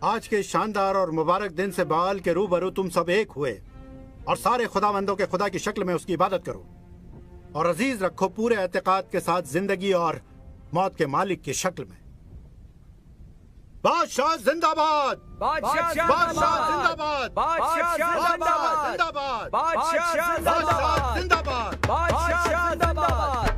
आज के शानदार और मुबारक दिन से बाल के रूबरू तुम सब एक हुए और सारे खुदावंदों के खुदा की शक्ल में उसकी इबादत करो और अजीज रखो पूरे एतकाद के साथ जिंदगी और मौत के मालिक की शक्ल में। बादशाह जिंदाबाद, बादशाह जिंदाबाद, बादशाह जिंदाबाद, बादशाह जिंदाबाद, बादशाह जिंदाबाद।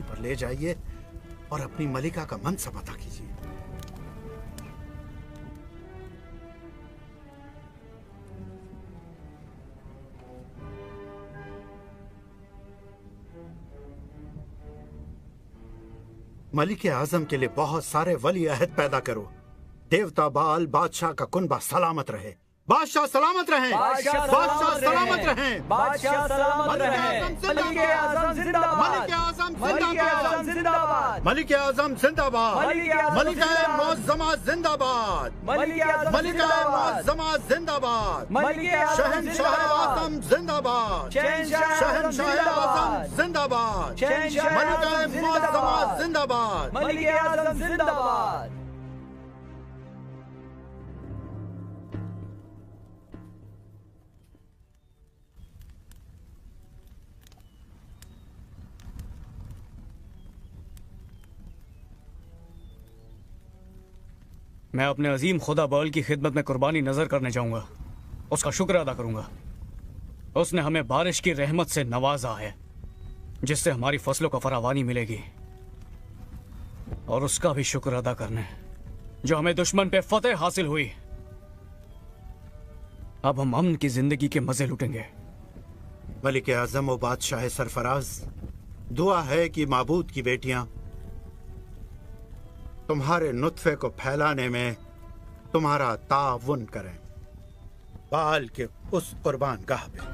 पर ले जाइए और अपनी मलिका का मनसब अता कीजिए। मलिक आजम के लिए बहुत सारे वली अहद पैदा करो। देवता बाल बादशाह का कुनबा सलामत रहे। बादशाह सलामत रहें, बादशाह सलामत रहें, बादशाह सलामत रहें। मलिक आजम जिंदाबाद, मलिक आजम जिंदाबाद, मलिक आजम जिंदाबाद, मलिक मुअज़्ज़मा जिंदाबाद, मलिक मुअज़्ज़मा जिंदाबाद, शहंशाह आजम जिंदाबाद, शहंशाह आजम जिंदाबाद, मलिक मुअज़्ज़मा जिंदाबाद, मलिक आजम जिंदाबाद। मैं अपने अजीम खुदा बाल की खिदमत में कुर्बानी नजर करने जाऊंगा। उसका शुक्र अदा करूंगा। उसने हमें बारिश की रहमत से नवाजा है जिससे हमारी फसलों को फरावानी मिलेगी, और उसका भी शुक्र अदा करने जो हमें दुश्मन पे फतेह हासिल हुई। अब हम अमन की जिंदगी के मजे लुटेंगे। मलिक आजम व बादशाह सरफराज, दुआ है कि माबूद की बेटियां तुम्हारे नुत्फे को फैलाने में तुम्हारा ताउन करें। बाल के उस कुर्बान गाह पे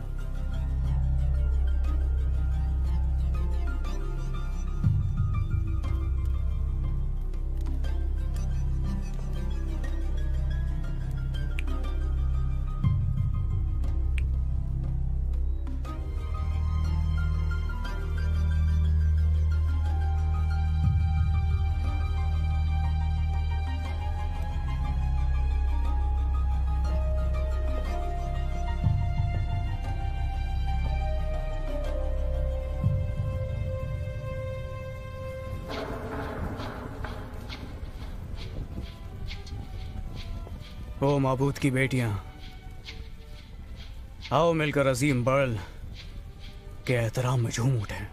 ओ माबूद की बेटियां, आओ मिलकर अजीम बर्ल के एहतराम में झूम उठें।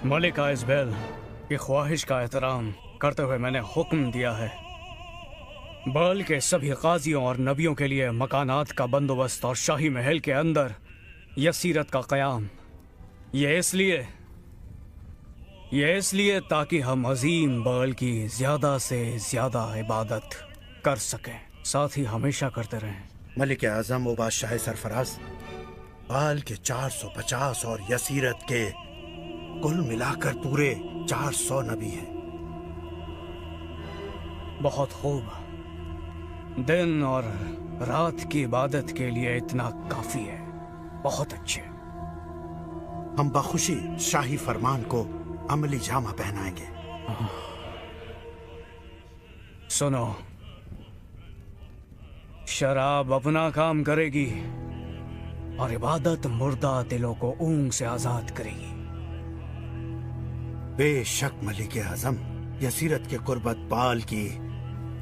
मलिका इज़बेल की ख्वाहिश का एहतराम करते हुए मैंने हुक्म दिया है बाल के सभी काजियों और नबियों के लिए मकानात का बंदोबस्त और शाही महल के अंदर यसीरत का क़याम। ये इसलिए ताकि हम अजीम बाल की ज्यादा से ज्यादा इबादत कर सकें, साथ ही हमेशा करते रहें। मलिक आजम व बादशाह सरफराज, बाल के 450 और यसीरत के कुल मिलाकर पूरे 400 नबी हैं। बहुत खूब। दिन और रात की इबादत के लिए इतना काफी है। बहुत अच्छे। हम बखुशी शाही फरमान को अमली जामा पहनाएंगे। सुनो, शराब अपना काम करेगी और इबादत मुर्दा दिलों को ऊंग से आजाद करेगी। बेशक मलिक आजम, यसीरत के कुर्बत बाल की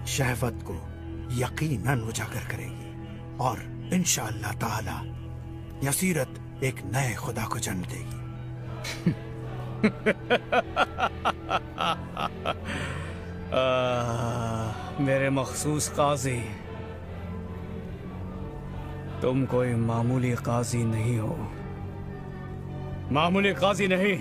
शहवत को यकीनन उजागर करेगी और इंशाअल्लाह ताला यसीरत एक नए खुदा को जन्म देगी। मेरे मखसूस काजी, तुम कोई मामूली काजी नहीं हो। मामूली काजी नहीं।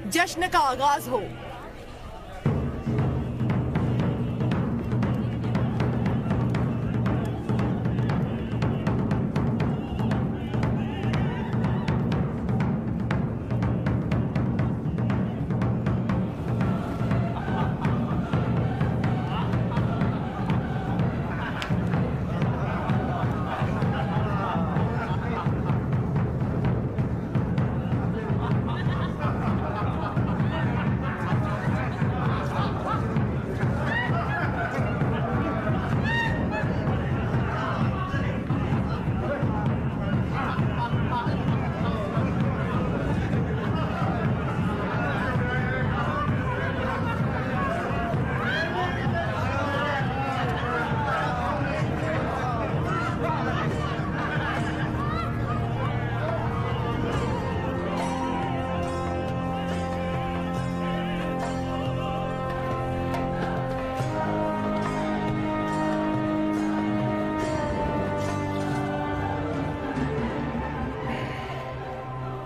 जश्न का आगाज हो।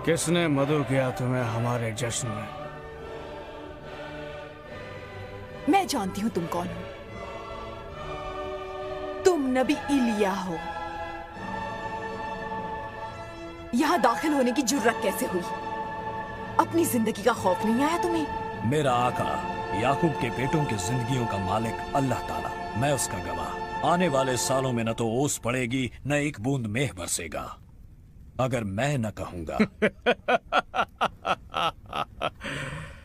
किसने मदु किया तुम्हें हमारे जश्न में? मैं जानती हूं तुम कौन हो। तुम नबी इलिया हो। यहां दाखिल होने की जुर्रत कैसे हुई? अपनी जिंदगी का खौफ नहीं आया तुम्हें? मेरा आका याकूब के बेटों की जिंदगियों का मालिक अल्लाह ताला, मैं उसका गवाह। आने वाले सालों में न तो ओस पड़ेगी न एक बूंद मेह बरसेगा अगर मैं न कहूंगा।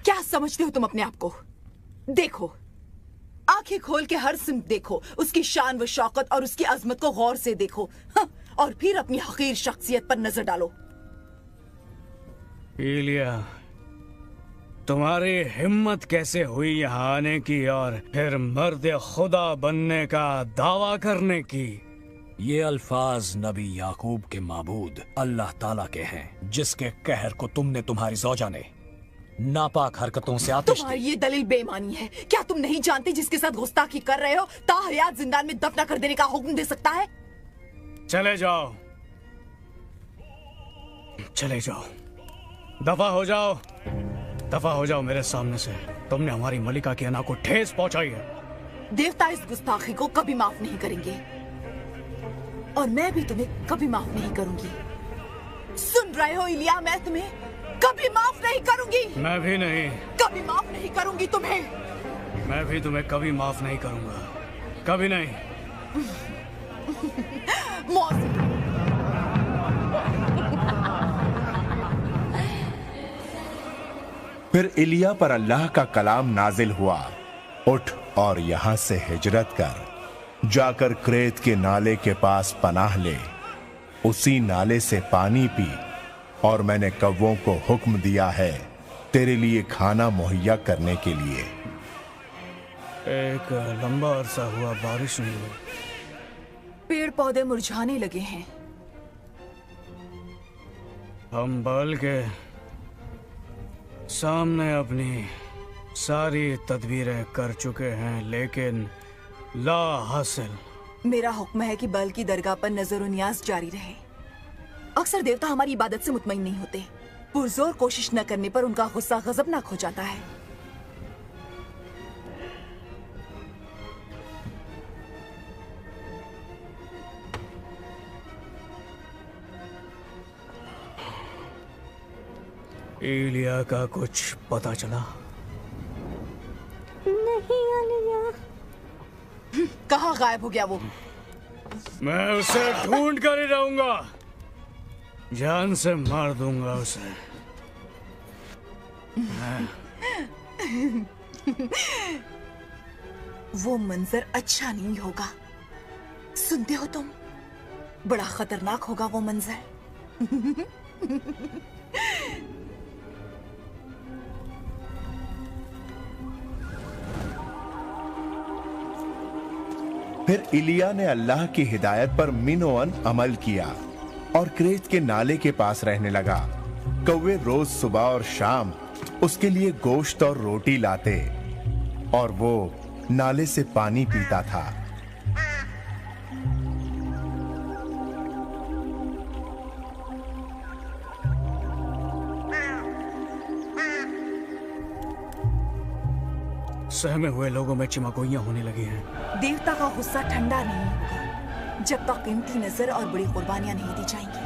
क्या समझते हो तुम अपने आप को? देखो, आंखें खोल के हर सिमत देखो, उसकी शान व शौकत और उसकी अजमत को गौर से देखो। हाँ, और फिर अपनी हकीर शख्सियत पर नजर डालो। इलिया, तुम्हारी हिम्मत कैसे हुई यहाँ आने की और फिर मर्द खुदा बनने का दावा करने की? ये अल्फाज नबी याकूब के माबूद अल्लाह ताला के हैं, जिसके कहर को तुमने तुम्हारी ज़ौजा ने नापाक हरकतों से आतिश तुम्हारी ये दलील बेईमानी है। क्या तुम नहीं जानते जिसके साथ गुस्ताखी कर रहे हो ताहयात जिंदान में दफना कर देने का हुक्म दे सकता है? चले जाओ, चले जाओ, दफा हो जाओ, दफा हो जाओ मेरे सामने से। तुमने हमारी मलिका की अना को ठेस पहुंचाई है। देवता इस गुस्ताखी को कभी माफ नहीं करेंगे और मैं भी तुम्हें कभी माफ नहीं करूंगी। सुन रहे हो इलिया, मैं तुम्हें कभी माफ नहीं करूंगी। मैं भी नहीं। कभी माफ नहीं करूंगी तुम्हें। मैं भी तुम्हें कभी माफ नहीं करूंगा, कभी नहीं। फिर इलिया पर अल्लाह का कलाम नाजिल हुआ, उठ और यहां से हिजरत कर, जाकर क्रेत के नाले के पास पनाह ले, उसी नाले से पानी पी, और मैंने कव्वों को हुक्म दिया है तेरे लिए खाना मुहैया करने के लिए। एक लंबा अरसा हुआ बारिश नहीं हुई। पेड़ पौधे मुरझाने लगे हैं। हम बाल के सामने अपनी सारी तदबीरें कर चुके हैं, लेकिन ला हासिल। मेरा हुक्म है कि बल की दरगाह पर नजर और नियाज जारी रहे। अक्सर देवता हमारी इबादत से मुतमईन नहीं होते। पुरजोर कोशिश न करने पर उनका गुस्सा गजबनाक हो जाता है। एलिया का कुछ पता चला? नहीं एलिया। कहाँ गायब हो गया वो? मैं उसे ढूंढ कर ही रहूंगा, जान से मार दूंगा उसे। वो मंजर अच्छा नहीं होगा, सुनते हो तुम? बड़ा खतरनाक होगा वो मंजर। फिर इलिया ने अल्लाह की हिदायत पर मिनोअन अमल किया और क्रेत के नाले के पास रहने लगा। कौवे रोज सुबह और शाम उसके लिए गोश्त और रोटी लाते और वो नाले से पानी पीता था। सहमे हुए लोगों में चिमगोइयां होने लगी हैं। देवता का गुस्सा ठंडा नहीं होगा जब तक कीमती नजर और बड़ी कुर्बानियां नहीं दी जाएंगी।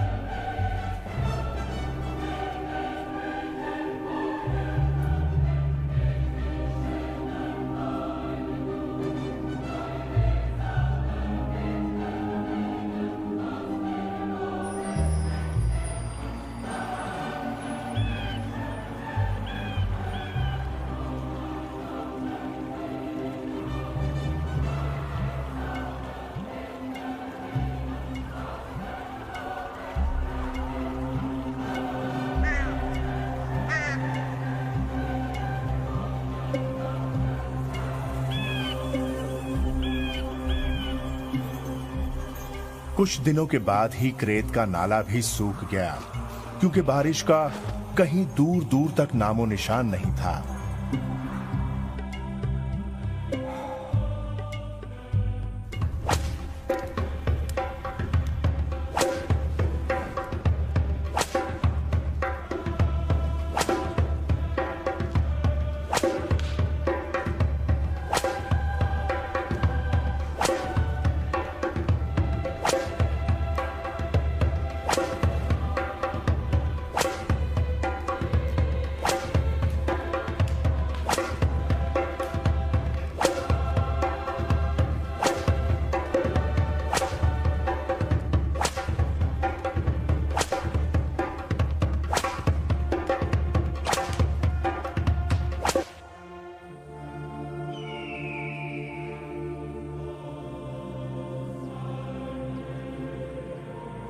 कुछ दिनों के बाद ही क्रेत का नाला भी सूख गया, क्योंकि बारिश का कहीं दूर दूर तक नामो निशान नहीं था।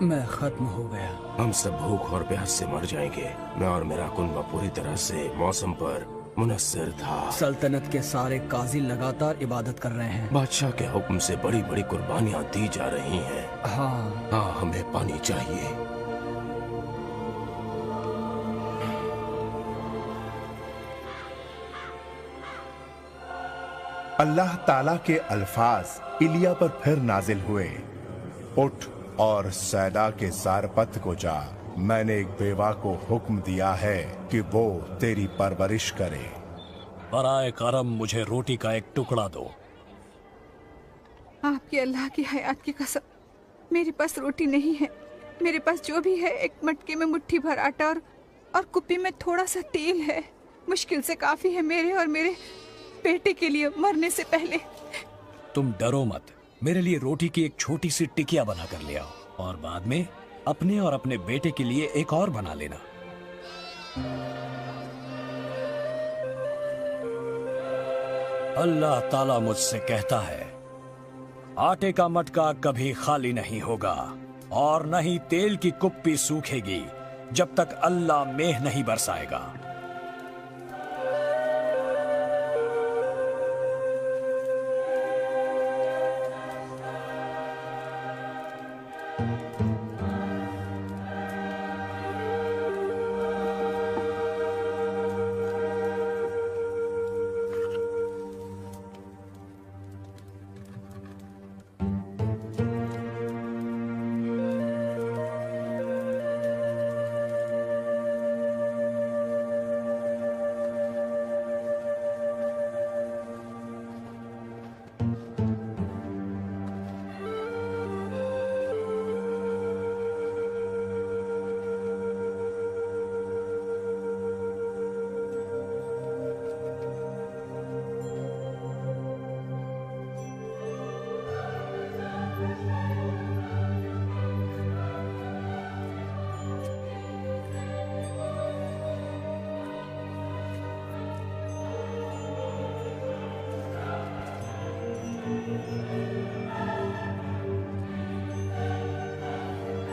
मैं खत्म हो गया। हम सब भूख और प्यास से मर जाएंगे। मैं और मेरा कुनबा पूरी तरह से मौसम पर मुनस्सिर था। सल्तनत के सारे काजी लगातार इबादत कर रहे हैं। बादशाह के हुक्म से बड़ी बड़ी कुर्बानियां दी जा रही हैं। हाँ, हमें पानी चाहिए। अल्लाह ताला के अल्फाज इलिया पर फिर नाजिल हुए, उठ और सैदा के सारपत को जा। मैंने एक बेवा को हुक्म दिया है कि वो तेरी परवरिश करे। बराए करम मुझे रोटी का एक टुकड़ा दो। आपके अल्लाह की हयात की कसम, मेरे पास रोटी नहीं है। मेरे पास जो भी है एक मटके में मुट्ठी भर आटा और कुप्पी में थोड़ा सा तेल है। मुश्किल से काफी है मेरे और मेरे बेटे के लिए मरने से पहले। तुम डरो मत, मेरे लिए रोटी की एक छोटी सी टिकिया बना कर ले आओ और बाद में अपने और अपने बेटे के लिए एक और बना लेना। अल्लाह ताला मुझसे कहता है, आटे का मटका कभी खाली नहीं होगा और न ही तेल की कुप्पी सूखेगी जब तक अल्लाह मेह नहीं बरसाएगा।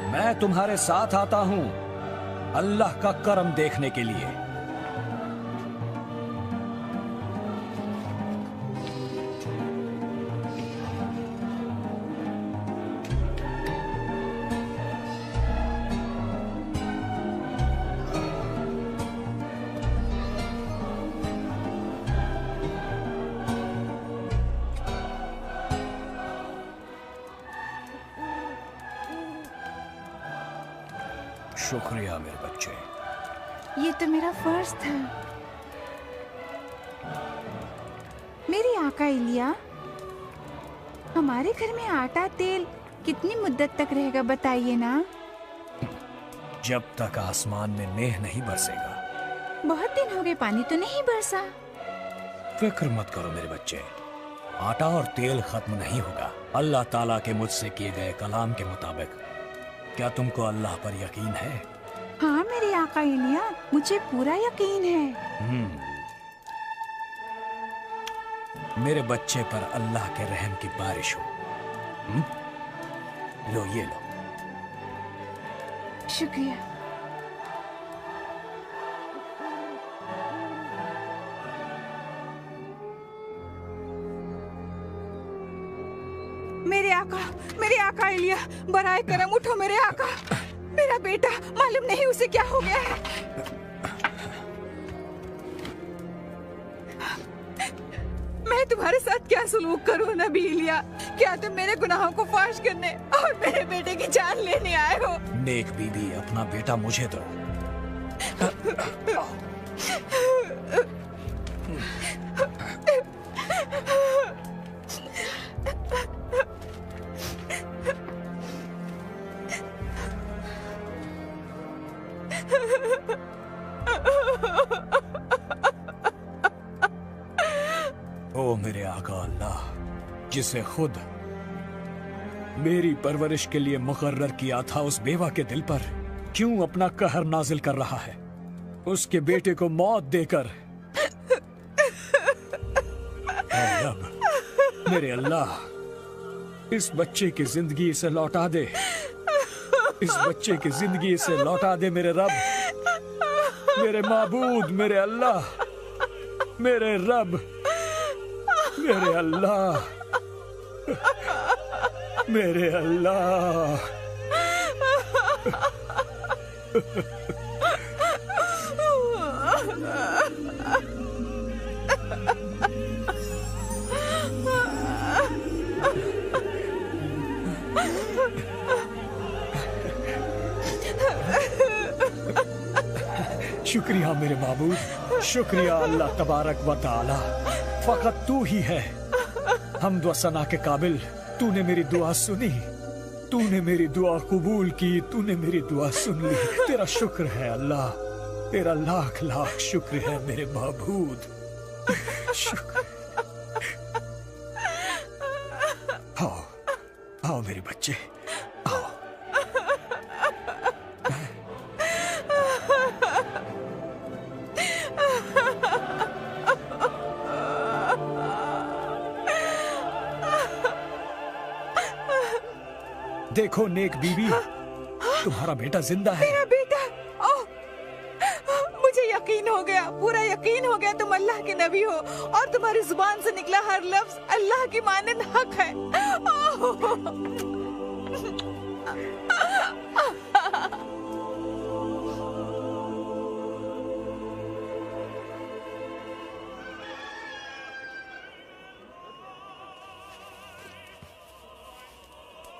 मैं तुम्हारे साथ आता हूं अल्लाह का करम देखने के लिए। शुक्रिया मेरे बच्चे। ये तो मेरा फर्ज था। मेरे आका इलिया, हमारे घर में आटा तेल कितनी मुद्दत तक रहेगा बताइए ना। जब तक आसमान में मेघ नहीं बरसेगा। बहुत दिन हो गए पानी तो नहीं बरसा। फिक्र मत करो मेरे बच्चे, आटा और तेल खत्म नहीं होगा अल्लाह ताला के मुझसे किए गए कलाम के मुताबिक। क्या तुमको अल्लाह पर यकीन है? हाँ मेरे आका इलिया, मुझे पूरा यकीन है। मेरे बच्चे पर अल्लाह के रहम की बारिश हो। लो ये लो। शुक्रिया। मेरे आका इलिया, बराए करम उठो मेरे आका। मेरा बेटा, मालूम नहीं उसे क्या हो गया है। मैं तुम्हारे साथ क्या सलूक करूं नबी इलिया? क्या तुम मेरे गुनाहों को फाश करने और मेरे बेटे की जान लेने आए हो? नेक बीबी, अपना बेटा मुझे दो। ओ मेरे आका अल्लाह, जिसे खुद मेरी परवरिश के लिए मुकर्रर किया था, उस बेवा के दिल पर क्यों अपना कहर नाजिल कर रहा है? उसके बेटे को मौत देकर। ऐ रब, मेरे अल्लाह, इस बच्चे की जिंदगी से लौटा दे। इस बच्चे की जिंदगी से लौटा दे मेरे रब, मेरे माबूद, मेरे अल्लाह, मेरे रब, मेरे अल्लाह, मेरे अल्लाह। शुक्रिया मेरे माबूद, शुक्रिया अल्लाह तबारक व तआला। फकत तू ही है हम्द व सना के काबिल। तूने मेरी दुआ सुनी, तूने मेरी दुआ कबूल की, तूने मेरी दुआ सुन ली। तेरा शुक्र है अल्लाह, तेरा लाख लाख शुक्र है मेरे माबूद। शुक्र। आओ आओ मेरे बच्चे, आओ। देखो नेक बीबी, तुम्हारा बेटा जिंदा है। मेरा बेटा, ओह, मुझे यकीन हो गया, पूरा यकीन हो गया तुम अल्लाह के नबी हो और तुम्हारी जुबान से निकला हर लफ्ज अल्लाह की मानंद हक है।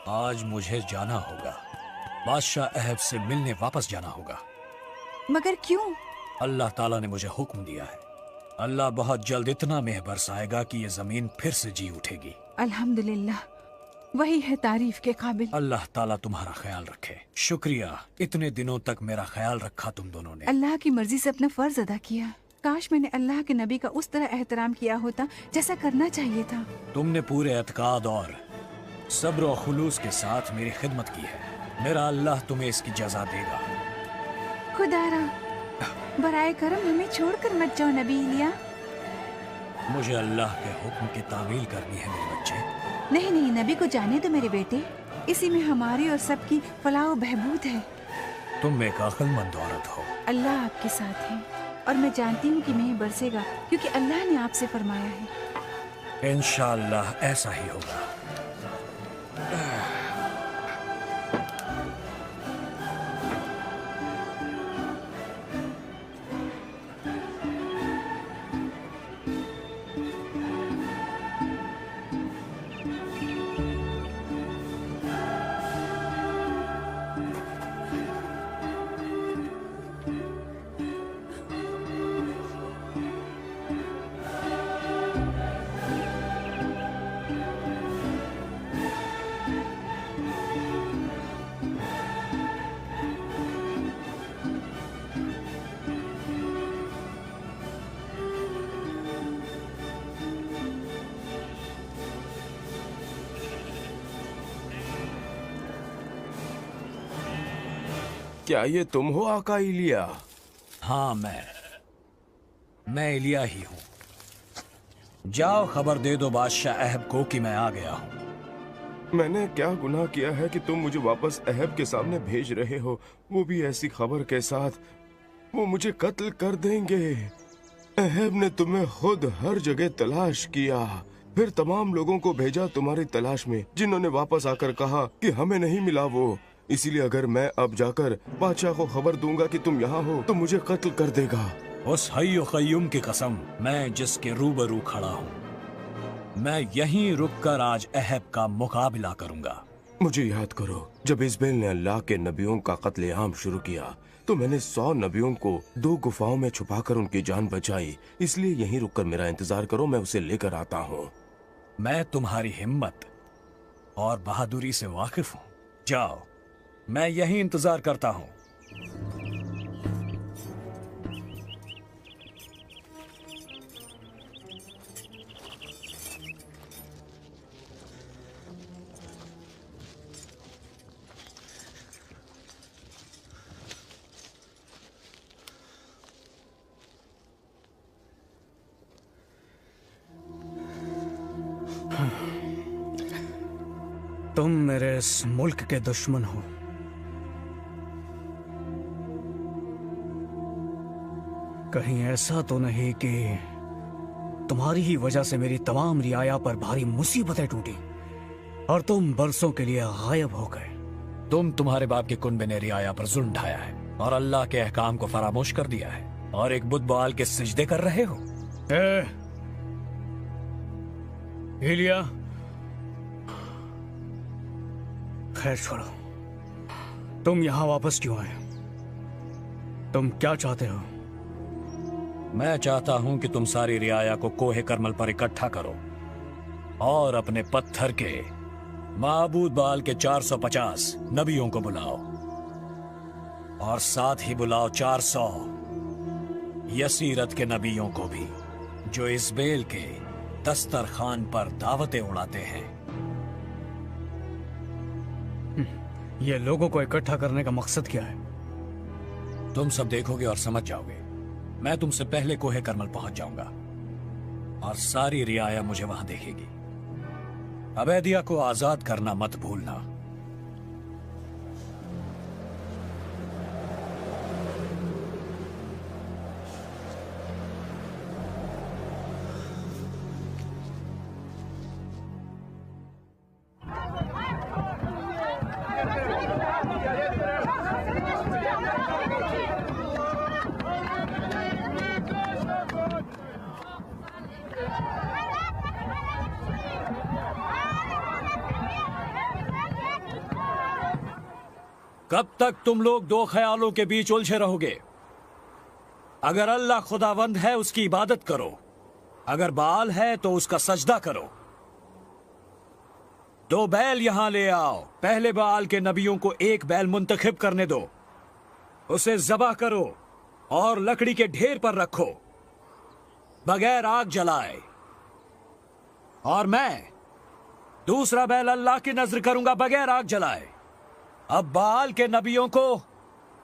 आज मुझे जाना होगा, बादशाह अहब से मिलने वापस जाना होगा। मगर क्यों? अल्लाह ताला ने मुझे हुक्म दिया है। अल्लाह बहुत जल्द इतना मेह बरसाएगा कि ये जमीन फिर से जी उठेगी। अल्हम्दुलिल्लाह, वही है तारीफ के काबिल। अल्लाह ताला तुम्हारा ख्याल रखे। शुक्रिया, इतने दिनों तक मेरा ख्याल रखा तुम दोनों ने। अल्लाह की मर्जी से अपना फर्ज अदा किया। काश मैंने अल्लाह के नबी का उस तरह एहतराम किया होता जैसा करना चाहिए था। तुमने पूरे एतकाद और सब्र और खुलूस के साथ मेरी खिदमत की है। मेरा अल्लाह तुम्हें इसकी जज़ा देगा। खुदारा, बराए करम हमें छोड़कर मत जाओ नबी इलिया। मुझे अल्लाह के हुक्म की तामील करनी है मेरे बच्चे। नहीं नहीं, नबी को जाने दो मेरे बेटे। इसी में हमारी और सबकी फलाह बहबूद है। तुम एक अक्लमंद औरत हो। अल्लाह आपके साथ है और मैं जानती हूँ कि मेंह बरसेगा क्योंकि अल्लाह ने आपसे फरमाया है। इंशाअल्लाह ऐसा ही होगा। क्या ये तुम हो आका इलिया? हाँ, मैं इलिया ही हूँ। जाओ खबर दे दो बादशाह अहब को कि मैं आ गया हूँ। मैंने क्या गुनाह किया है कि तुम मुझे वापस अहब के सामने भेज रहे हो, वो भी ऐसी खबर के साथ? वो मुझे कत्ल कर देंगे। अहब ने तुम्हें खुद हर जगह तलाश किया, फिर तमाम लोगों को भेजा तुम्हारी तलाश में, जिन्होंने वापस आकर कहा कि हमें नहीं मिला वो। इसीलिए अगर मैं अब जाकर बादशाह को खबर दूंगा कि तुम यहाँ हो तो मुझे कत्ल कर देगा। उस हय्यो क़य्यूम की कसम, मैं जिसके रूबरू खड़ा हूँ, मैं यहीं रुककर आज अहब का मुकाबला करूंगा। मुझे याद करो, जब इज़बेल ने अल्लाह के नबियों का कत्लेआम शुरू किया तो मैंने 100 नबियों को 2 गुफाओं में छुपाकर उनकी जान बचाई। इसलिए यहीं रुककर मेरा इंतजार करो, मैं उसे लेकर आता हूँ। मैं तुम्हारी हिम्मत और बहादुरी से वाकिफ हूँ। जाओ, मैं यहीं इंतजार करता हूँ। तुम मेरे इस मुल्क के दुश्मन हो। कहीं ऐसा तो नहीं कि तुम्हारी ही वजह से मेरी तमाम रियाया पर भारी मुसीबतें टूटी और तुम बरसों के लिए गायब हो गए। तुम्हारे बाप के कुनबे ने रियाया पर जुल्म ढाया है और अल्लाह के अहकाम को फरामोश कर दिया है और एक बुत बाल के सिजदे कर रहे हो। इलिया, खैर छोड़ो, तुम यहां वापस क्यों आए? तुम क्या चाहते हो? मैं चाहता हूं कि तुम सारी रियाया को कोहे करमल पर इकट्ठा करो और अपने पत्थर के माबूद बाल के 450 नबियों को बुलाओ और साथ ही बुलाओ 400 यसीरत के नबियों को भी, जो इज़बेल के दस्तरखान पर दावतें उड़ाते हैं। ये लोगों को इकट्ठा करने का मकसद क्या है? तुम सब देखोगे और समझ जाओगे। मैं तुमसे पहले कोहे करमल पहुंच जाऊंगा और सारी रियाया मुझे वहां देखेगी। अबैदिया को आजाद करना मत भूलना। कब तक तुम लोग दो ख्यालों के बीच उलझे रहोगे? अगर अल्लाह खुदावंद है उसकी इबादत करो, अगर बाल है तो उसका सजदा करो। 2 बैल यहां ले आओ। पहले बाल के नबियों को 1 बैल मुंतखब करने दो, उसे ज़बह करो और लकड़ी के ढेर पर रखो बगैर आग जलाए। और मैं दूसरा बैल अल्लाह की नजर करूंगा बगैर आग जलाए। अब बाल के नबियों को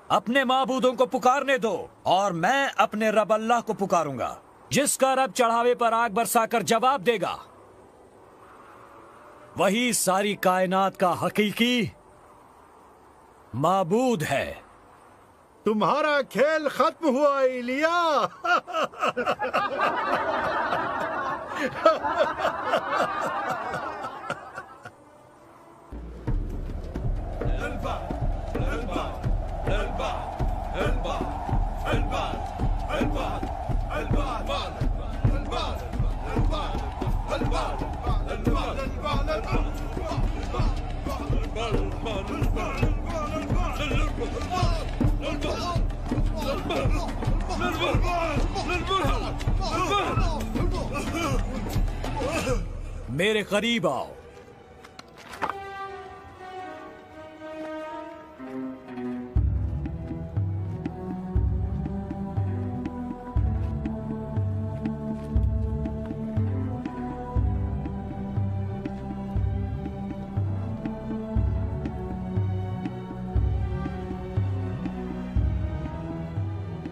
अपने माबूदों को पुकारने दो और मैं अपने रब अल्लाह को पुकारूंगा, जिसका रब चढ़ावे पर आग बरसाकर जवाब देगा। वही सारी कायनात का हकीकी माबूद है। तुम्हारा खेल खत्म हुआ इलिया। मेरे करीब आओ।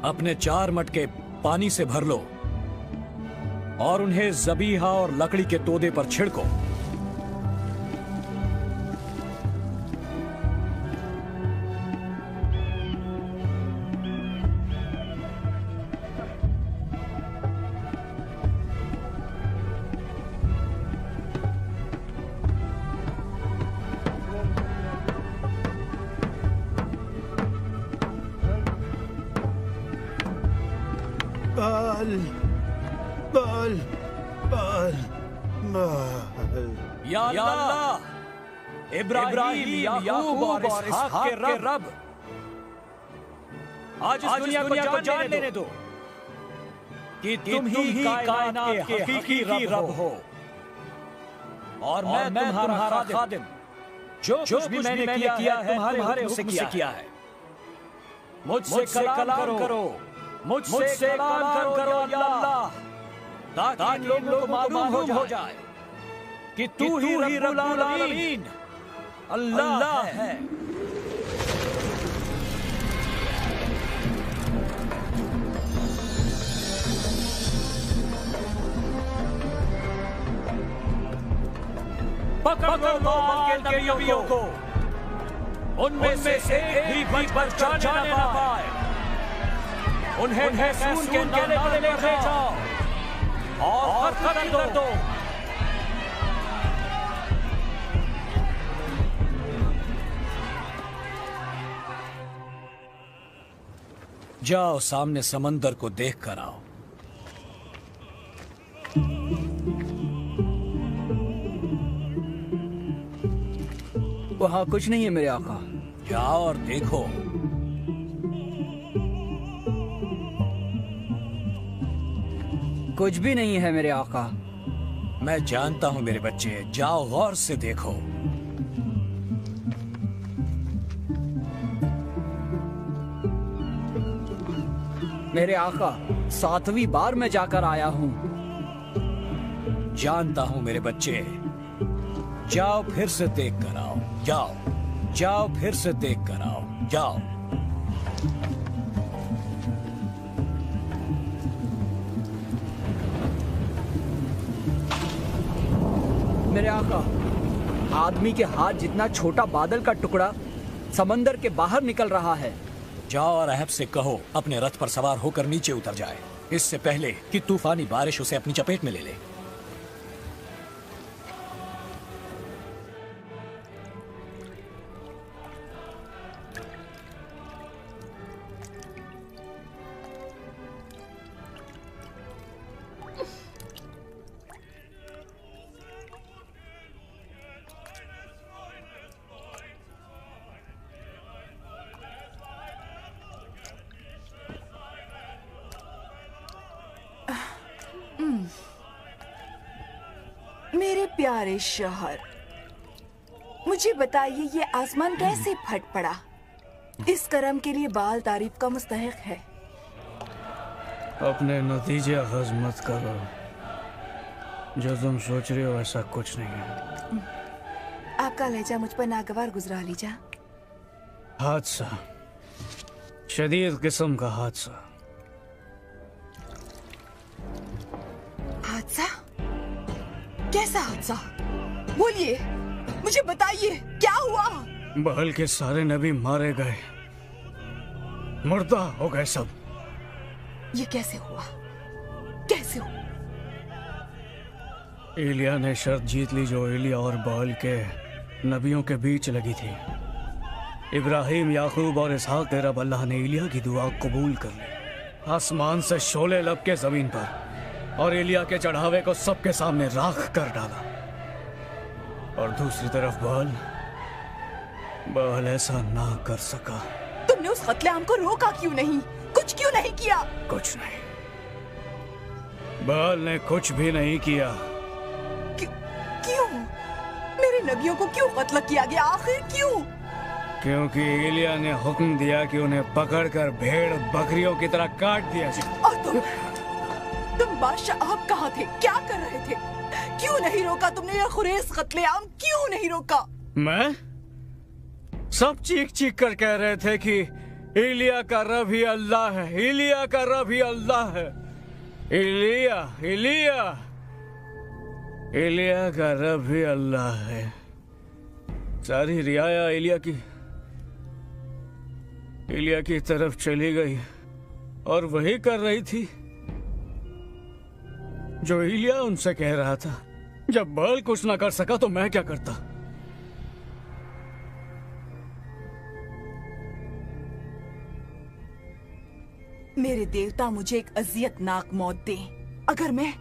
अपने 4 मटके पानी से भर लो और उन्हें ज़बीहा और लकड़ी के तोदे पर छिड़को। बाल बाल बाल बाल। या अल्लाह, इब्राहिम, याकूब और इसहाक के रब, आज इस दुनिया को जान लेने दो कि तुम ही कायनात के हकीकी रब हो और मैं तुम्हारा खादिम। जो कुछ भी मैंने किया है तुम्हारे हुक्म से किया है। मुझसे कलाम करो, मुझसे कलाम करो या अल्लाह, ताकि लोगों को मालूम हो जाए कि तू ही रब्बुल आलमीन अल्लाह है। पकड़ लो बाल के नबियों को, उनमें से एक भी बच जाने ना पाए। उन्हें महसूस के नाले पर ले जाओ और कत्ल कर दो। जाओ सामने समंदर को देख कर आओ। वहां कुछ नहीं है मेरे आका। जाओ और देखो। कुछ भी नहीं है मेरे आका। मैं जानता हूं मेरे बच्चे, जाओ गौर से देखो। मेरे आका, 7वीं बार मैं जाकर आया हूं। जानता हूं मेरे बच्चे, जाओ फिर से देख कर आओ। जाओ फिर से देख कर आओ। जाओ। मेरे आका, आदमी के हाथ जितना छोटा बादल का टुकड़ा समंदर के बाहर निकल रहा है। जाओ और अहब से कहो अपने रथ पर सवार होकर नीचे उतर जाए, इससे पहले कि तूफानी बारिश उसे अपनी चपेट में ले ले। मेरे प्यारे शौहर, मुझे बताइए ये आसमान कैसे फट पड़ा? इस करम के लिए बाल तारीफ का मुस्तहिक है। अपने नतीजे अखज़ मत करो। जो तुम सोच रहे हो ऐसा कुछ नहीं है। आपका लहजा मुझ पर नागवार गुजरा लीजा। हादसा, शदीद किस्म का हादसा। हादसा? कैसा हादसा? बोलिए, मुझे बताइए क्या हुआ? बहल के सारे नबी मारे गए, मुर्दा हो गए सब। ये कैसे हुआ? कैसे हुआ? एलिया ने शर्त जीत ली जो एलिया और बहल के नबियों के बीच लगी थी। इब्राहिम, याकूब और इसहाक के रब अल्लाह ने एलिया की दुआ कबूल कर ली। आसमान से शोले लपके जमीन पर और एलिया के चढ़ावे को सबके सामने राख कर डाला। और दूसरी तरफ बहल ऐसा ना कर सका। तुमने उस कत्लेआम को रोका क्यों नहीं? कुछ क्यों नहीं किया? कुछ नहीं, बहल ने कुछ भी नहीं किया। क्यों? मेरे नबियों को क्यों कत्ल किया गया? आखिर क्यों? क्योंकि एलिया ने हुक्म दिया कि उन्हें पकड़कर भेड़ बकरियों की तरह काट दिया जाए। और तुम बादशाह आप कहाँ थे? क्या कर रहे थे? क्यों नहीं रोका तुमने ये खुरेस कत्लेआम? क्यों नहीं रोका? मैं? सब चीख चीख कर कह रहे थे कि एलिया का रब ही अल्लाह है, एलिया का रब ही अल्लाह है। एलिया एलिया एलिया का रब ही अल्लाह है। सारी रियाया एलिया की तरफ चली गई और वही कर रही थी जो एलिया उनसे कह रहा था। जब बहल कुछ ना कर सका तो मैं क्या करता? मेरे देवता मुझे एक अजियतनाक मौत दें अगर मैं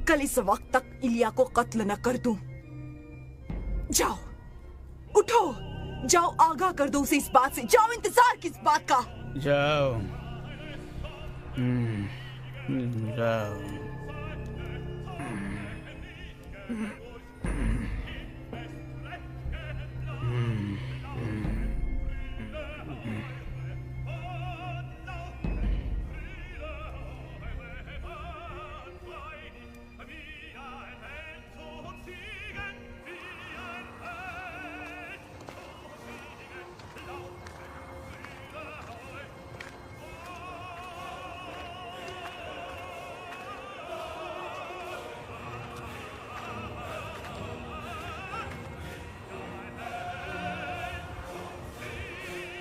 कल इस वक्त तक इलिया को कत्ल न कर दूं। जाओ, उठो, जाओ, आगाह कर दो उसे इस बात से। जाओ, इंतजार किस बात का? जाओ, जाओ।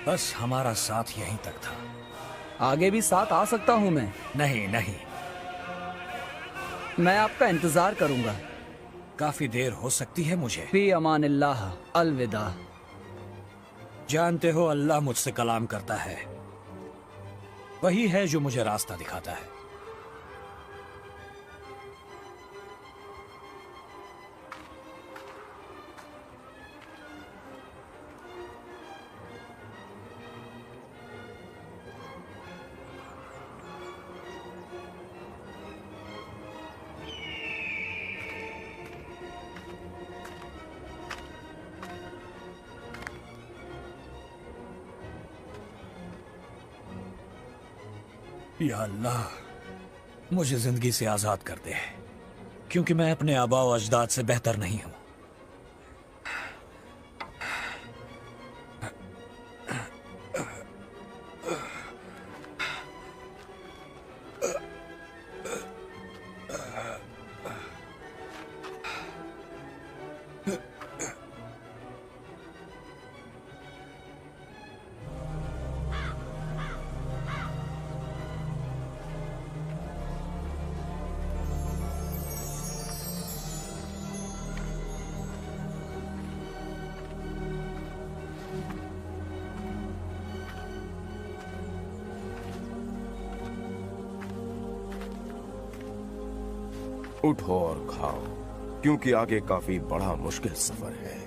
बस हमारा साथ यहीं तक था। आगे भी साथ आ सकता हूं मैं? नहीं नहीं, मैं आपका इंतजार करूंगा। काफी देर हो सकती है मुझे। फी अमानिल्लाह, अलविदा। जानते हो अल्लाह मुझसे कलाम करता है, वही है जो मुझे रास्ता दिखाता है। या अल्लाह, मुझे जिंदगी से आजाद कर दे, क्योंकि मैं अपने आबा व अजदाद से बेहतर नहीं हूं। उठो और खाओ, क्योंकि आगे काफी बड़ा मुश्किल सफर है।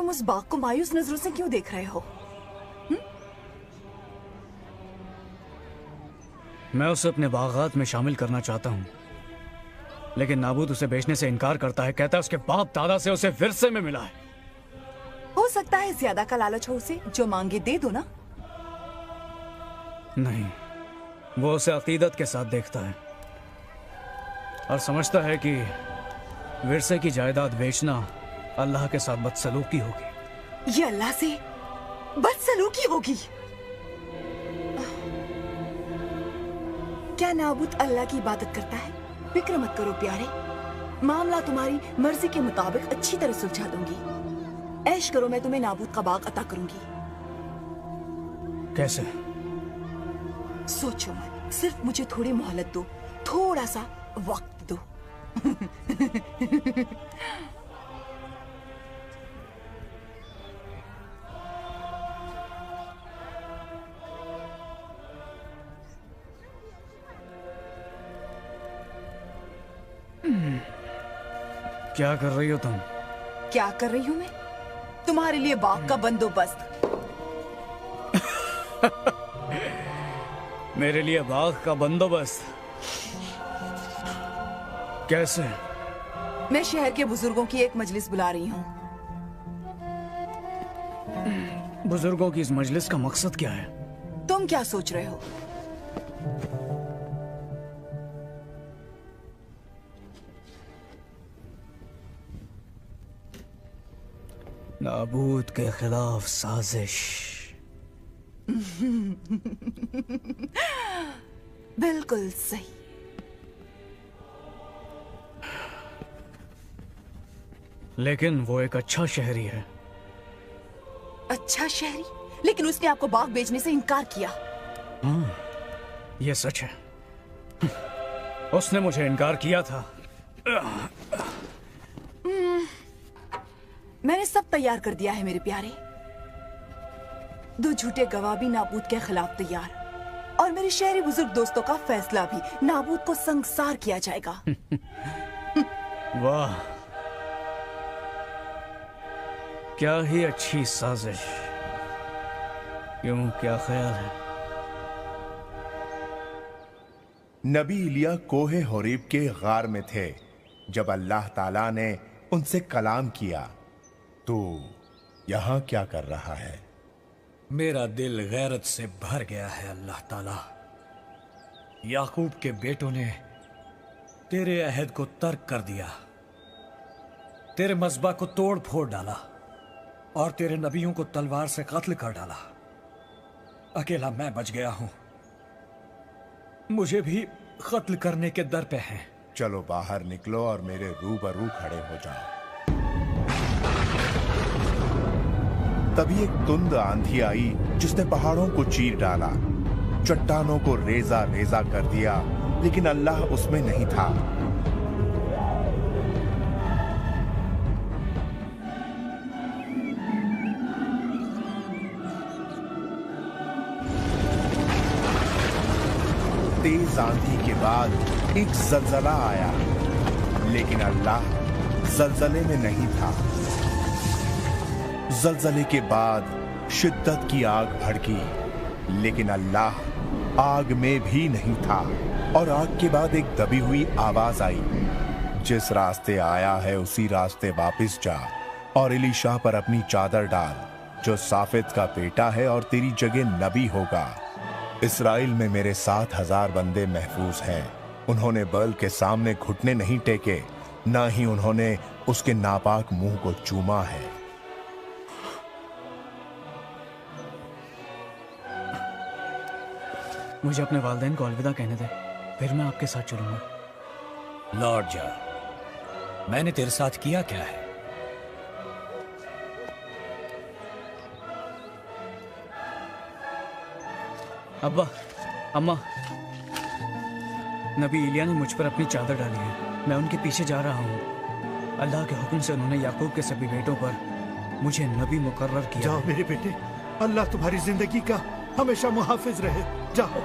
तुम उस बाग को मायूस नजरों से क्यों देख रहे हो? मैं उसे अपने बागात में शामिल करना चाहता हूँ, लेकिन नाबूद उसे बेचने से इनकार करता है। कहता है उसके बाप दादा से उसे विरसे में मिला है। हो सकता है ज्यादा का लालच हो उसे, जो मांगे दे दो ना। नहीं, वो उसे अकीदत के साथ देखता है और समझता है कि विरसे की जायदाद बेचना अल्लाह के साथ बदसलूकी होगी। ये अल्लाह से बदसलूकी होगी? क्या नाबूद अल्लाह की इबादत करता है? फिक्र मत करो प्यारे, मामला तुम्हारी मर्जी के मुताबिक अच्छी तरह सुलझा दूंगी। ऐश करो, मैं तुम्हें नाबूद का बाग अता करूंगी। कैसे? सोचो मत, सिर्फ मुझे थोड़ी मोहलत दो, थोड़ा सा वक्त दो। क्या कर रही हो तुम? क्या कर रही हूँ मैं? तुम्हारे लिए बाग का बंदोबस्त। मेरे लिए बाग का बंदोबस्त? कैसे? मैं शहर के बुजुर्गों की एक मजलिस बुला रही हूँ। बुजुर्गों की इस मजलिस का मकसद क्या है? तुम क्या सोच रहे हो? नाबूद के खिलाफ साजिश। बिल्कुल सही। लेकिन वो एक अच्छा शहरी है। अच्छा शहरी? लेकिन उसने आपको बाग बेचने से इनकार किया। हाँ, ये सच है। उसने मुझे इनकार किया था। मैंने सब तैयार कर दिया है मेरे प्यारे। 2 झूठे गवाह भी नाबूद के खिलाफ तैयार, और मेरे शहरी बुजुर्ग दोस्तों का फैसला भी। नाबूद को संसार किया जाएगा। वाह, क्या ही अच्छी साजिश। क्यों, क्या ख्याल है? नबी इलिया कोहे होरीब के गार में थे जब अल्लाह ताला ने उनसे कलाम किया। तू यहां क्या कर रहा है? मेरा दिल गैरत से भर गया है अल्लाह ताला। याकूब के बेटों ने तेरे अहद को तर्क कर दिया, तेरे मज़बा को तोड़ फोड़ डाला और तेरे नबियों को तलवार से कत्ल कर डाला। अकेला मैं बच गया हूं। मुझे भी कत्ल करने के दर पे हैं। चलो बाहर निकलो और मेरे रूबरू खड़े हो जाओ। तभी एक तुंद आंधी आई जिसने पहाड़ों को चीर डाला, चट्टानों को रेजा रेजा कर दिया, लेकिन अल्लाह उसमें नहीं था। तेज आंधी के बाद एक जलजला आया, लेकिन अल्लाह जलजले में नहीं था। जलजले के बाद शिद्दत की आग भड़की, लेकिन अल्लाह आग में भी नहीं था। और आग के बाद एक दबी हुई आवाज आई, जिस रास्ते आया है उसी रास्ते वापस जा और इलीशा पर अपनी चादर डाल, जो साफित का बेटा है और तेरी जगह नबी होगा। इस्राएल में मेरे 7,000 बंदे महफूज हैं। उन्होंने बैल के सामने घुटने नहीं टेके, ना ही उन्होंने उसके नापाक मुंह को चूमा है। मुझे अपने वालिदैन को अलविदा कहने दे, फिर मैं आपके साथ चलूंगा। लौट जा। मैंने तेरे साथ किया क्या है? अब्बा, अम्मा, नबी इलिया ने मुझ पर अपनी चादर डाली है। मैं उनके पीछे जा रहा हूँ। अल्लाह के हुक्म से उन्होंने याकूब के सभी बेटों पर मुझे नबी मुकर्रर किया। जाओ मेरे बेटे, अल्लाह तुम्हारी जिंदगी का हमेशा मुहाफिज रहे। जाओ।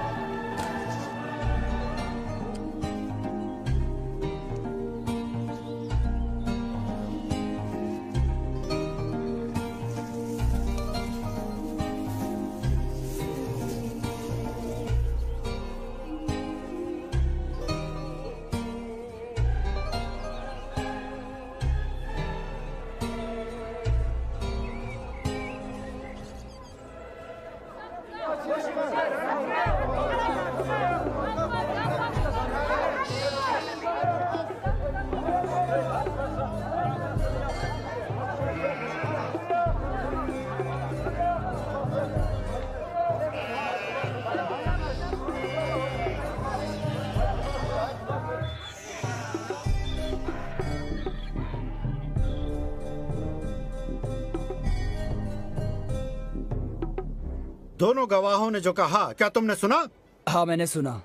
दोनों गवाहों ने जो कहा, क्या तुमने सुना? हाँ, मैंने सुना,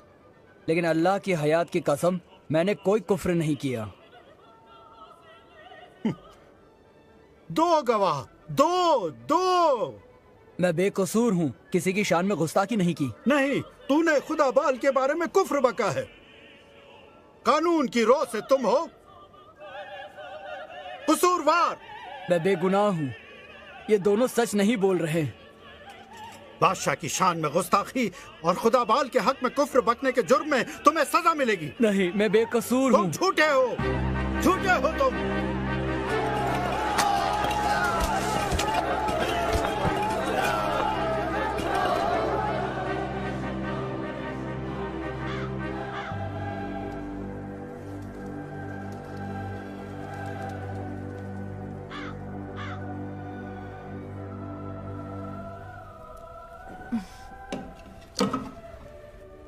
लेकिन अल्लाह की हयात की कसम मैंने कोई कुफ्र नहीं किया। दो गवाह, दो। मैं बेकसूर हूँ, किसी की शान में गुस्ताखी नहीं की। नहीं, तूने खुदा बाल के बारे में कुफ्र बका है। कानून की रो से तुम हो कसूरवार। मैं बेगुनाह हूँ, ये दोनों सच नहीं बोल रहे। बादशाह की शान में गुस्ताखी और खुदा बाल के हक में कुफ्र बकने के जुर्म में तुम्हें सजा मिलेगी। नहीं, मैं बेकसूर हूँ। तुम झूठे हो तुम।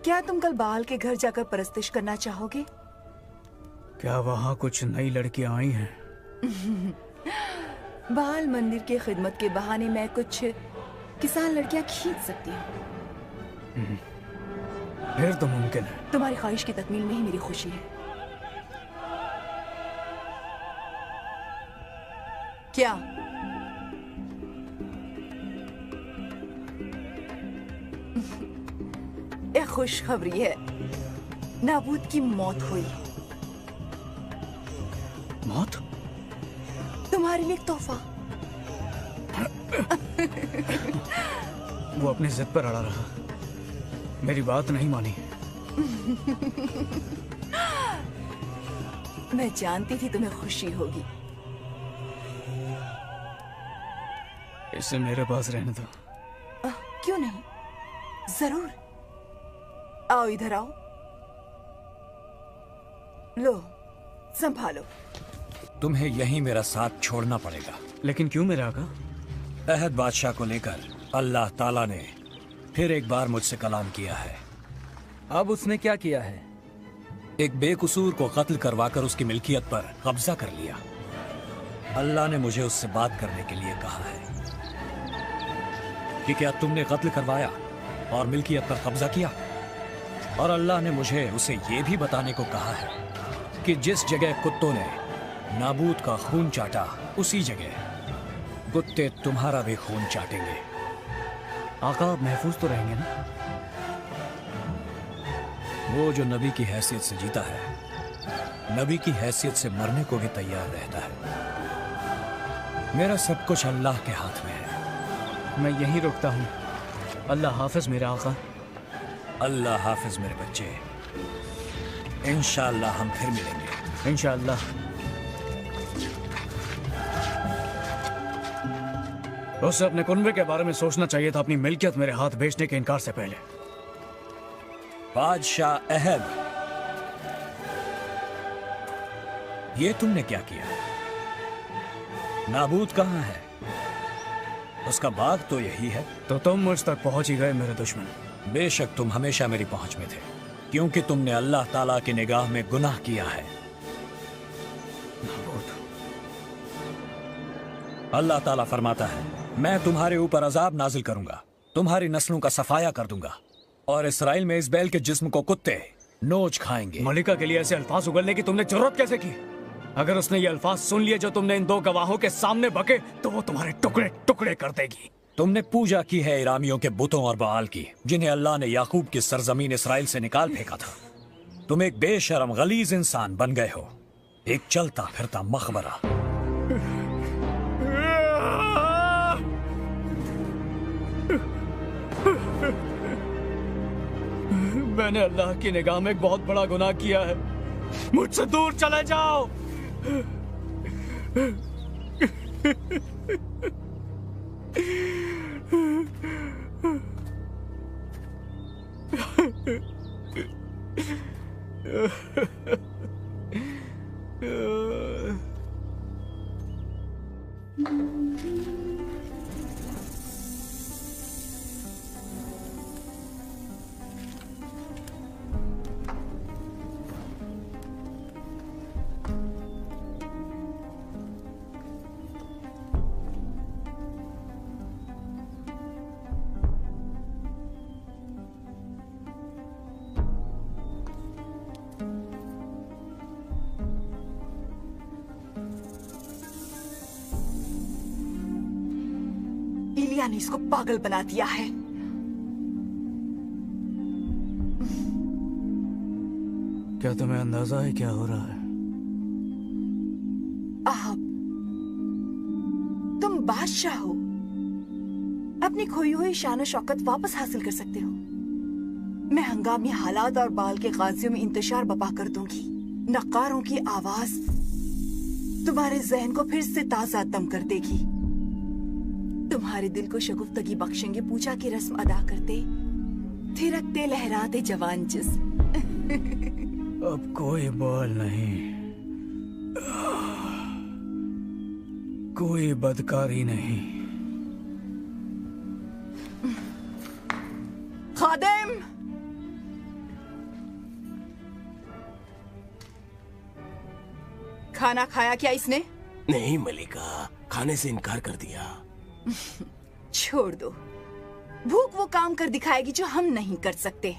क्या तुम कल बाल के घर जाकर परस्तिश करना चाहोगे? क्या वहाँ कुछ नई लड़कियां आई हैं? बाल मंदिर के खिदमत के बहाने मैं कुछ किसान लड़कियां खींच सकती हूँ। फिर तो मुमकिन है। तुम्हारी ख्वाहिश की तकमील में ही मेरी खुशी है। क्या? एक खुशखबरी है, नाबूद की मौत हुई। मौत? तुम्हारे लिए एक तोहफा। वो अपनी जिद पर अड़ा रहा, मेरी बात नहीं मानी। मैं जानती थी तुम्हें खुशी होगी। इसे मेरे पास रहने दो। क्यों नहीं, जरूर। आओ, इधर आओ। लो, संभालो। तुम्हें यहीं मेरा साथ छोड़ना पड़ेगा। लेकिन क्यों मेरे आका? अहद बादशाह को लेकर अल्लाह ताला ने फिर एक बार मुझसे कलाम किया है। अब उसने क्या किया है? एक बेकसूर को कत्ल करवाकर उसकी मिल्कियत पर कब्जा कर लिया। अल्लाह ने मुझे उससे बात करने के लिए कहा है कि क्या तुमने कत्ल करवाया और मिल्कियत पर कब्जा किया? और अल्लाह ने मुझे उसे ये भी बताने को कहा है कि जिस जगह कुत्तों ने नाबूद का खून चाटा, उसी जगह कुत्ते तुम्हारा भी खून चाटेंगे। आका, आप महफूज तो रहेंगे ना? वो जो नबी की हैसियत से जीता है, नबी की हैसियत से मरने को भी तैयार रहता है। मेरा सब कुछ अल्लाह के हाथ में है। मैं यहीं रुकता हूँ। अल्लाह हाफिज मेरे आका। अल्लाह हाफिज मेरे बच्चे। इंशाअल्लाह हम फिर मिलेंगे। इंशाअल्लाह। उसे अपने कुनबे के बारे में सोचना चाहिए था, अपनी मिल्कियत मेरे हाथ बेचने के इनकार से पहले। बादशाह अहद, ये तुमने क्या किया? नाबूद कहाँ है? उसका बाग तो यही है। तो तुम मुझ तक पहुंच ही गए मेरे दुश्मन। बेशक तुम हमेशा मेरी पहुंच में थे, क्योंकि तुमने अल्लाह ताला की निगाह में गुनाह किया है। अल्लाह ताला फरमाता है, मैं तुम्हारे ऊपर अजाब नाजिल करूंगा, तुम्हारी नस्लों का सफाया कर दूंगा, और इसराइल में इस बैल के जिस्म को कुत्ते नोच खाएंगे। मलिका के लिए ऐसे अल्फाज उगलने की तुमने जरूरत कैसे की? अगर उसने ये अल्फाज सुन लिए जो तुमने इन दो गवाहों के सामने बके, तो वो तुम्हारे टुकड़े टुकड़े कर देगी। तुमने पूजा की है इरामियों के बुतों और बाल की, जिन्हें अल्लाह ने याकूब की सरजमीन इसराइल से निकाल फेंका था। तुम एक बेशरम गलीज इंसान बन गए हो, एक चलता फिरता मकबरा। मैंने अल्लाह की निगाह में एक बहुत बड़ा गुनाह किया है। मुझसे दूर चले जाओ। इलिया ने इसको पागल बना दिया है। क्या तुम्हें अंदाजा है क्या हो रहा है? आप तुम बादशाह हो, अपनी खोई हुई शान और शौकत वापस हासिल कर सकते हो। मैं हंगामी हालात और बाल के गाजियों में इंतशार बपा कर दूंगी। नक्कारों की आवाज तुम्हारे जहन को फिर से ताजा दम कर देगी। तुम्हारे दिल को शगुफ्तगी बख्शेंगे पूजा की रस्म अदा करते, थिरकते लहराते जवान जिस्म। अब कोई बाल नहीं, कोई बदकारी नहीं। खादिम, खाना खाया क्या इसने? नहीं मलिका, खाने से इनकार कर दिया। छोड़ दो, भूख वो काम कर दिखाएगी जो हम नहीं कर सकते।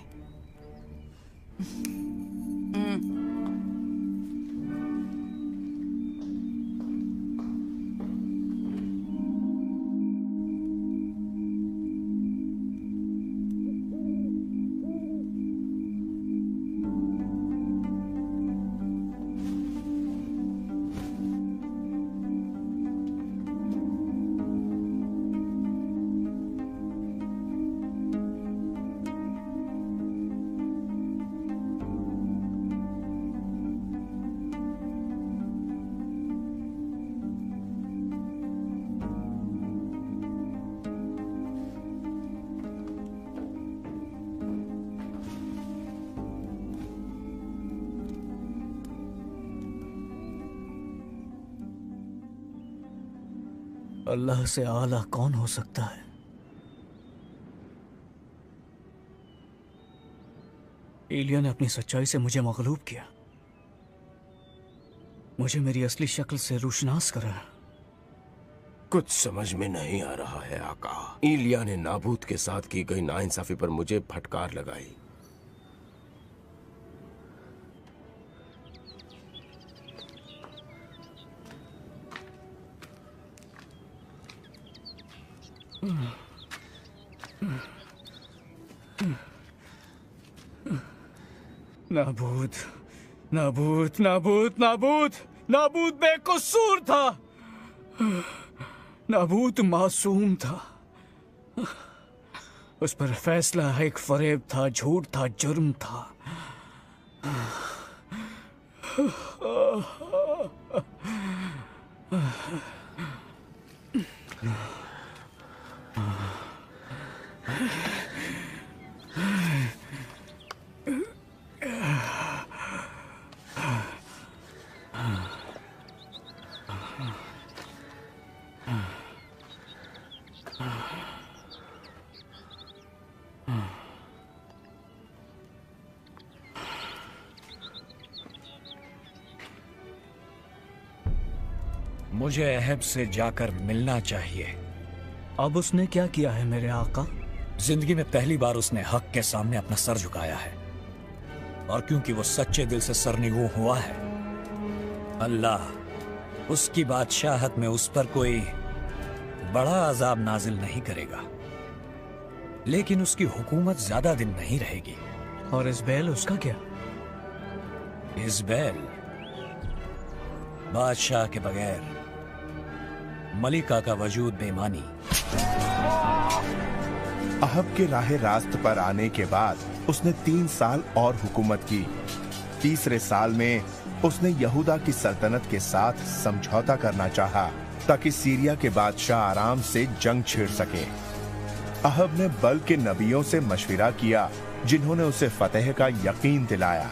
अल्लाह से आला कौन हो सकता है? एलिया ने अपनी सच्चाई से मुझे मगलूब किया, मुझे मेरी असली शक्ल से रूशनास करा। कुछ समझ में नहीं आ रहा है आका। इलिया ने नाबूत के साथ की गई नाइंसाफी पर मुझे फटकार लगाई। नाबूद, नाबूद, नाबूद, नाबूद, नाबूद बेकसूर था। नाबूद मासूम था। उस पर फैसला एक फरेब था, झूठ था, जुर्म था। मुझे अहब से जाकर मिलना चाहिए। अब उसने क्या किया है मेरे आका? जिंदगी में पहली बार उसने हक के सामने अपना सर झुकाया है, और क्योंकि वो सच्चे दिल से सरनिगू हुआ है, अल्लाह उसकी बादशाहत में उस पर कोई बड़ा अजाब नाजिल नहीं करेगा, लेकिन उसकी हुकूमत ज्यादा दिन नहीं रहेगी। और इज़बैल, उसका क्या? इज़बैल बादशाह के बगैर मलिका का वजूद बेमानी। अहब के राह रास्त पर आने के बाद उसने 3 साल और हुकूमत की। तीसरे साल में उसने यहूदा की सल्तनत के साथ समझौता करना चाहा ताकि सीरिया के बादशाह आराम से जंग छेड़ सके। अहब ने बल के नबियों से मशविरा किया, जिन्होंने उसे फतेह का यकीन दिलाया,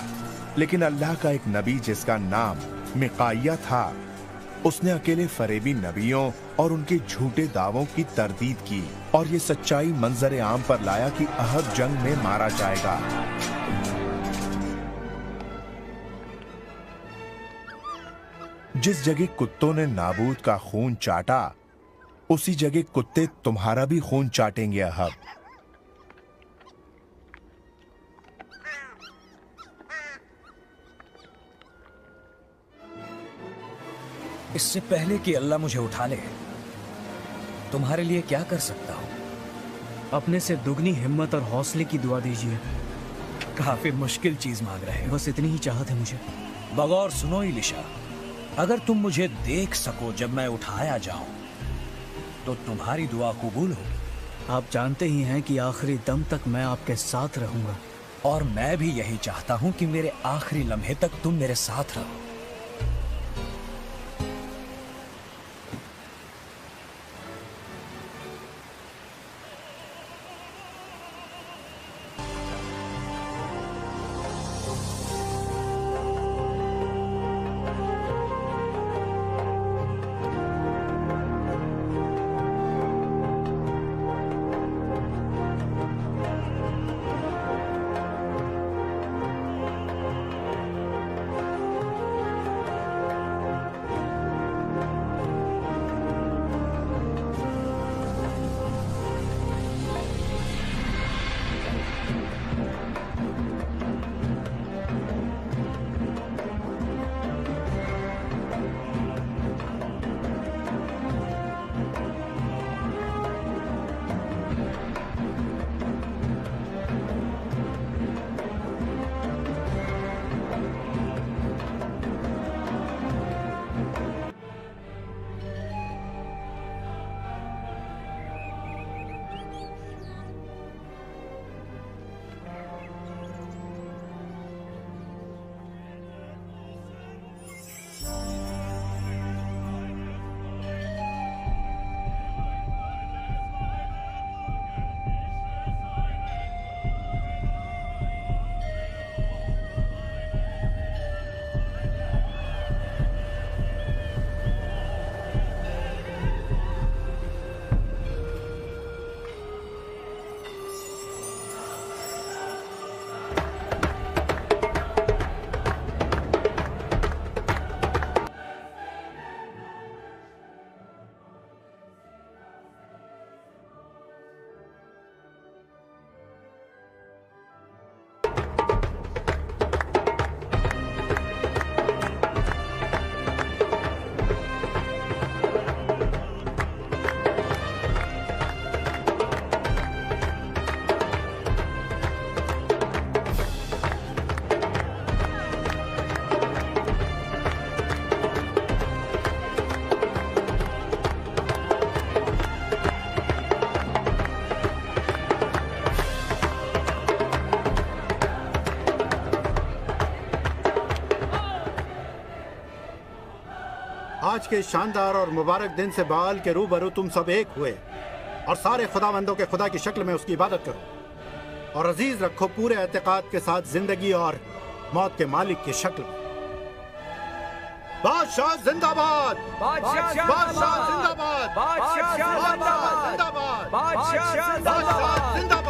लेकिन अल्लाह का एक नबी जिसका नाम मिकाया था, उसने अकेले फरेबी नबियों और उनके झूठे दावों की तरदीद की और ये सच्चाई मंजर आम पर लाया कि अहब जंग में मारा जाएगा। जिस जगह कुत्तों ने नाबूद का खून चाटा, उसी जगह कुत्ते तुम्हारा भी खून चाटेंगे अहब। इससे पहले कि अल्लाह मुझे उठा ले, तुम्हारे लिए क्या कर सकता हूँ? अपने से दुगनी हिम्मत और हौसले की दुआ दीजिए। काफी मुश्किल चीज मांग रहे हो। बस इतनी ही चाहत है मुझे। बगौर सुनो इलिशा, अगर तुम मुझे देख सको जब मैं उठाया जाऊं तो तुम्हारी दुआ कबूल होगी। आप जानते ही हैं कि आखिरी दम तक मैं आपके साथ रहूंगा। और मैं भी यही चाहता हूं कि मेरे आखिरी लम्हे तक तुम मेरे साथ रहो। आज के शानदार और मुबारक दिन से बाल के रूबरू तुम सब एक हुए और सारे खुदाबंदों के खुदा की शक्ल में उसकी इबादत करो और अजीज रखो पूरे एतकाद के साथ जिंदगी और मौत के मालिक की शक्ल में। बादशाह जिंदाबाद! बादशाह जिंदाबाद! बादशाह जिंदाबाद! बादशाह जिंदाबाद!